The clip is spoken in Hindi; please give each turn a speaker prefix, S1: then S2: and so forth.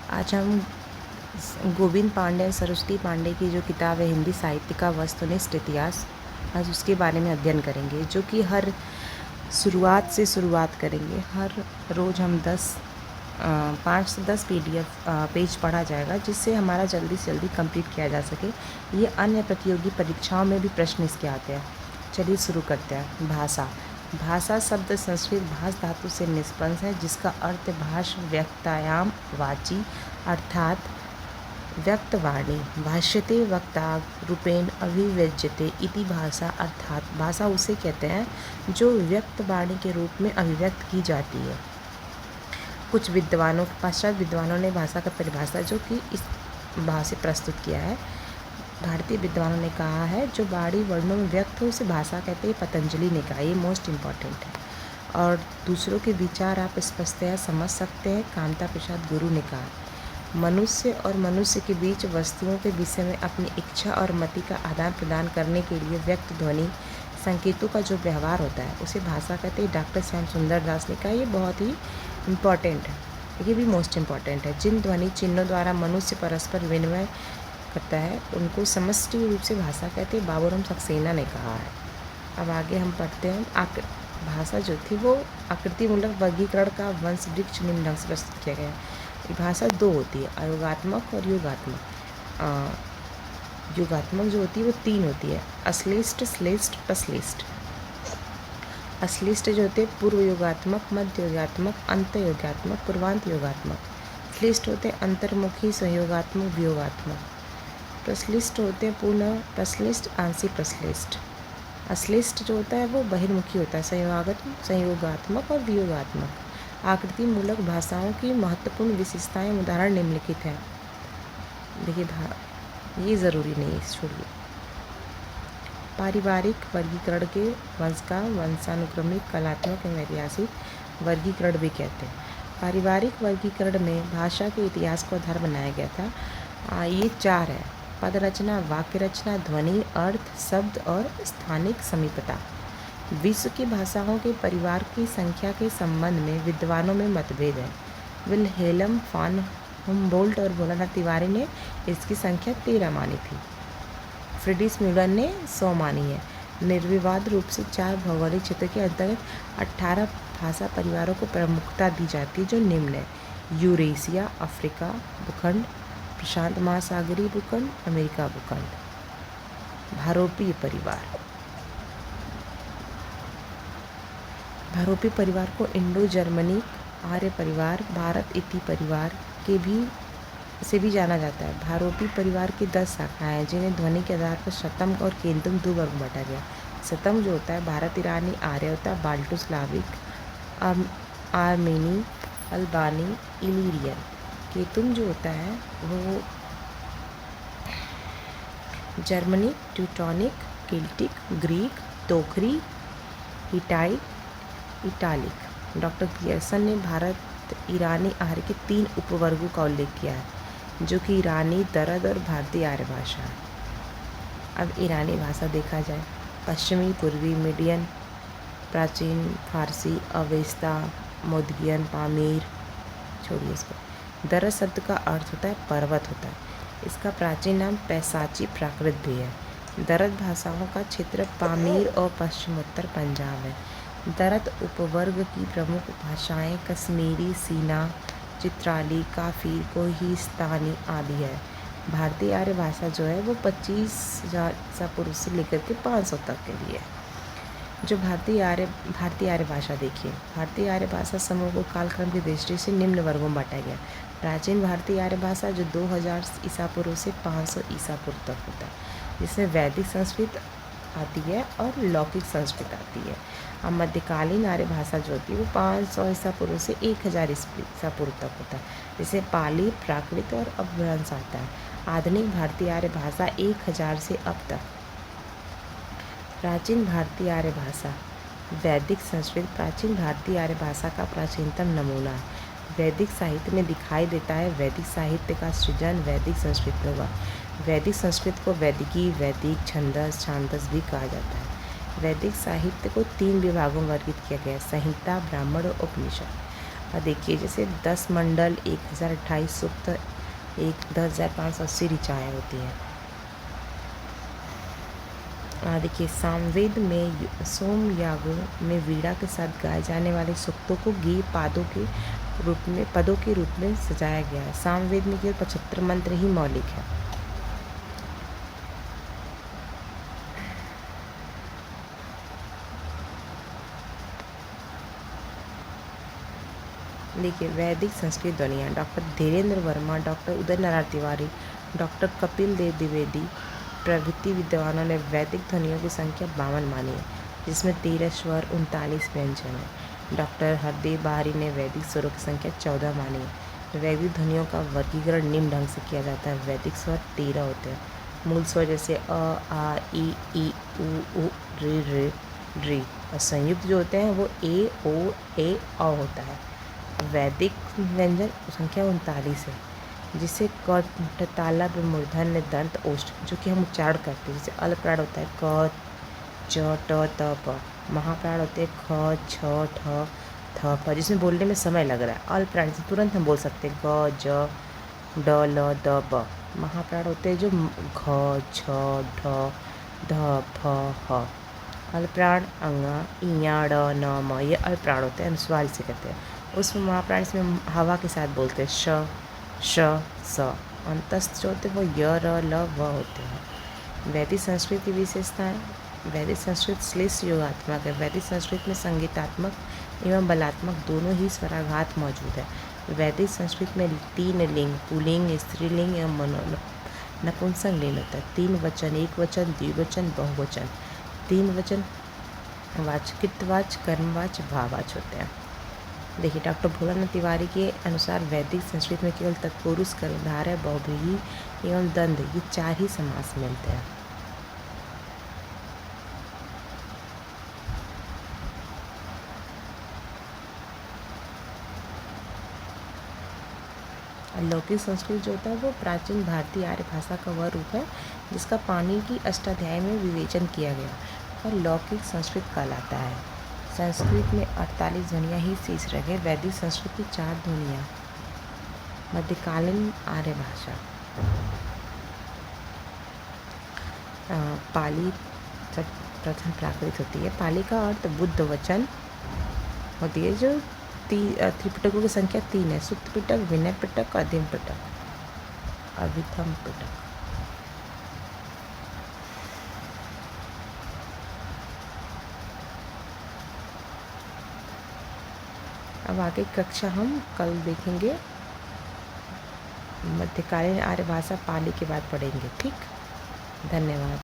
S1: आज हम गोविंद पांडे और सरस्वती पांडे की जो किताब है हिंदी साहित्य का वस्तुनिष्ठ इतिहास, आज उसके बारे में अध्ययन करेंगे, जो कि हर शुरुआत से शुरुआत करेंगे। हर रोज़ हम 5 से 10 पेज पढ़ा जाएगा, जिससे हमारा जल्दी से जल्दी कंप्लीट किया जा सके। ये अन्य प्रतियोगी परीक्षाओं में भी प्रश्न इसके आते हैं। चलिए शुरू करते हैं। भाषा। भाषा शब्द संस्कृत भाष धातु से निष्पन्न है, जिसका अर्थ भाष व्यक्तायाम वाची अर्थात व्यक्तवाणी। भाष्यते वक्ता रूपेण अभिव्यज्यते इति भाषा, अर्थात भाषा उसे कहते हैं जो व्यक्तवाणी के रूप में अभिव्यक्त की जाती है। कुछ विद्वानों, पाश्चात्य विद्वानों ने भाषा का परिभाषा जो कि इस भाव से प्रस्तुत किया है। भारतीय विद्वानों ने कहा है जो बाणी वर्णों में व्यक्त हो उसे भाषा कहते हैं। पतंजलि ने कहा, ये मोस्ट इम्पॉर्टेंट है। और दूसरों के विचार आप स्पष्टतया समझ सकते हैं। कामता प्रसाद गुरु ने कहा, मनुष्य और मनुष्य के बीच वस्तुओं के विषय में अपनी इच्छा और मति का आदान प्रदान करने के लिए व्यक्त ध्वनि संकेतों का जो व्यवहार होता है उसे भाषा कहते हैं। डॉक्टर श्याम सुंदर दास ने कहा, ये बहुत ही इम्पॉर्टेंट है, ये भी मोस्ट इम्पॉर्टेंट है। जिन ध्वनि चिन्हों द्वारा मनुष्य परस्पर विनिमय करता है उनको समष्टि रूप से भाषा कहते हैं। बाबूराम सक्सेना ने कहा है। अब आगे हम पढ़ते हैं। भाषा जो थी वो आकृति मूलक वर्गीकरण का वंश वृक्ष निम्न ढंग से प्रस्तुत किया गया है। भाषा दो होती है, अयोगात्मक और योगात्मक। योगात्मक जो होती है वो 3 होती है, अश्लिष्ट, श्लेष्ठ, प्रश्लिष्ट। अश्लिष्ट जो होते हैं पूर्व योगात्मक, मध्य योगात्मक, अंत योगात्मक, पूर्वांत योगात्मक। श्लिष्ट होते हैं अंतर्मुखी, सहयोगात्मक, वियोगात्मक। प्रश्लिष्ट होते हैं पूर्ण प्रश्लिष्ट, आंशिक प्रश्लिष्ट। अश्लिष्ट जो होता है वो बहिर्मुखी होता है, संयोगात्मक और वियोगात्मक। आकृति मूलक भाषाओं की महत्वपूर्ण विशेषताएं उदाहरण निम्नलिखित हैं। देखिए ये ज़रूरी नहीं है, छोड़िए। पारिवारिक वर्गीकरण के वंश का वंशानुक्रमिक, कलात्मक एवं ऐतिहासिक वर्गीकरण भी कहते हैं। पारिवारिक वर्गीकरण में भाषा के इतिहास को आधार बनाया गया था। ये 4 है, पद रचना, वाक्य रचना, ध्वनि, अर्थ, शब्द और स्थानिक समीपता। विश्व की भाषाओं के परिवार की संख्या के संबंध में विद्वानों में मतभेद है। विल्हेल्म फॉन हुम्बोल्ट और भोलानाथ तिवारी ने इसकी संख्या 13 मानी थी। फ्रीड्रिश म्यूलर ने 100 मानी है। निर्विवाद रूप से 4 भौगोलिक क्षेत्र के अंतर्गत 18 भाषा परिवारों को प्रमुखता दी जाती है, जो निम्न है: यूरेशिया, अफ्रीका भूखंड, प्रशांत महासागरीय भूखंड, अमेरिका भूखंड। भारोपीय परिवार। भारोपीय परिवार को इंडो जर्मनिक आर्य परिवार, भारत इति परिवार से भी जाना जाता है। भारोपीय परिवार की 10 शाखाएं हैं, जिन्हें ध्वनि के आधार पर शतम और केंद्रम 2 वर्ग में बांटा गया। शतम जो होता है भारत ईरानी आर्य होता है, बाल्टो स्लाविक, आर्मेनी, अल्बानी, इलीरियन। केतुम जो होता है वो जर्मनिक, ट्यूटोनिक, केल्टिक, ग्रीक, तोखरी, हिटाइट, इटालिक। डॉक्टर पियर्सन ने भारत ईरानी आर्य के 3 उपवर्गों का उल्लेख किया है, जो कि ईरानी, दरद और भारतीय आर्य भाषा है। अब ईरानी भाषा देखा जाए, पश्चिमी, पूर्वी, मीडियन, प्राचीन फारसी, अवेस्ता, मोदगियन, पामीर, छोड़िए इसको। दरद शब्द का अर्थ होता है पर्वत होता है। इसका प्राचीन नाम पैसाची प्राकृत भी है। दरद भाषाओं का क्षेत्र पामीर और पश्चिमोत्तर पंजाब है। दरद उपवर्ग की प्रमुख भाषाएं कश्मीरी, सीना, चित्राली, काफ़ी, कोहिस्तानी आदि है। भारतीय आर्य भाषा जो है वो 25,000 ईसा पूर्व से लेकर के 500 तक के लिए है। जो भारतीय आर्य भाषा देखिए, भारतीय आर्य भाषा समूह को कालक्रम की दृष्टि से निम्न वर्गों में बांटा गया। प्राचीन भारतीय आर्य भाषा जो 2000 ईसा पूर्व से 500 ईसा पूर्व तक होता है, जिसमें वैदिक संस्कृत आती है और लौकिक संस्कृत आती है। अब मध्यकालीन आर्य भाषा जो होती है वो 500 ईसा पूर्व से 1000 ईसा पूर्व तक होता है, जिसमें पाली, प्राकृत और अपभ्रंश आता है। आधुनिक भारतीय आर्य भाषा 1000 से अब तक। प्राचीन भारतीय आर्य भाषा वैदिक संस्कृत प्राचीन भारतीय आर्य भाषा का प्राचीनतम नमूना है। वैदिक साहित्य में दिखाई देता है। वैदिक साहित्य का सृजन वैदिक संस्कृत में हुआ। वैदिक संस्कृत को वैदिकी, वैदिक, छंदस, छांदस भी कहा जाता है। वैदिक साहित्य को 3 विभागों में वर्गीकृत किया गया: संहिता, ब्राह्मण और उपनिषद। और देखिए जैसे 10 मंडल, 1028 सूक्त, 10,580 ऋचाएँ होती हैं। देखिए सामवेद में सोम यागों में वीणा के साथ गाए जाने वाले सूक्तों को गी पदों के रूप में सजाया गया है। सामवेद में केवल 75 मंत्र ही मौलिक है। देखिए वैदिक संस्कृत ध्वनियाँ, doctor Dhirendra Verma, doctor Uday Narayan Tiwari, doctor Kapil Dev Dwivedi प्रभृति विद्वानों ने वैदिक ध्वनियों की संख्या 52 मानी है, जिसमें 13 स्वर 39 व्यंजन है। डॉक्टर हरदेव बहारी ने वैदिक स्वरों की संख्या 14 मानी है। वैदिक ध्वनियों का वर्गीकरण निम्न ढंग से किया जाता है। वैदिक स्वर 13 होते हैं। मूल स्वर जैसे अ, आ, ई, उ, रे, री, और संयुक्त जो होते हैं वो ए, ओ, ए, औ होता है। वैदिक व्यंजन संख्या 39 है, जिसे क, ट, तालव्य, मूर्धन्य, दंत, ओष्ठ जो कि हम उच्चारण करते हैं। जैसे अल्प प्राण होता है क, च, ट, त, प। महाप्राण होते हैं ख, छ, ठ, थ, प, जिसमें बोलने में समय लग रहा है। अल्प प्राण से तुरंत हम बोल सकते हैं ग, ज, ड, ल, द, ब। महाप्राण होते हैं जो घ, छ, ढ, ध, फ, ह। अल्पप्राण अंगा, इया, ड़, न, म, ये अल्पप्राण होते हैं, अनुस्वार से कहते हैं। उसमें महाप्राण इसमें हवा के साथ बोलते हैं श, श, स। अंतस्थ जो होते हैं वो य, र, ल, व होते हैं। वैदिक संस्कृत की विशेषताएं। वैदिक संस्कृत श्लेष योगात्मक है। वैदिक संस्कृत में संगीतात्मक एवं बलात्मक दोनों ही स्वराघात मौजूद है। वैदिक संस्कृत में 3 लिंग, पुल्लिंग, स्त्रीलिंग एवं नपुंसक लिंग होता है। 3 वचन, एक वचन, द्विवचन, बहुवचन। 3 वचन वाच्य, कृतवाच्य, कर्मवाच्य, भाववाच्य होते हैं। देखिए डॉक्टर भोलानाथ तिवारी के अनुसार वैदिक संस्कृत में केवल तत्पुरुष, कर्मधारय, बहुव्रीहि एवं द्वंद्व ये 4 ही समास मिलते हैं। लौकिक संस्कृत जो होता है वो प्राचीन भारतीय आर्य भाषा का वह रूप है जिसका पाणिनि की अष्टाध्यायी में विवेचन किया गया और लौकिक संस्कृत कहलाता है। संस्कृत में 48 ध्वनियाँ ही शेष रह गए। वैदिक संस्कृत की 4 ध्वनियाँ। मध्यकालीन आर्य भाषा। पाली प्रथम प्राकृत होती है। पाली का अर्थ बुद्ध वचन होती है, जो त्रिपिटकों की संख्या 3 है। सुत्त पिटक, विनय पिटक, अधीन पिटक, अभिधम पिटक। अब आगे कक्षा हम कल देखेंगे। मध्यकालीन आर्य भाषा पाली के बाद पढ़ेंगे। ठीक, धन्यवाद।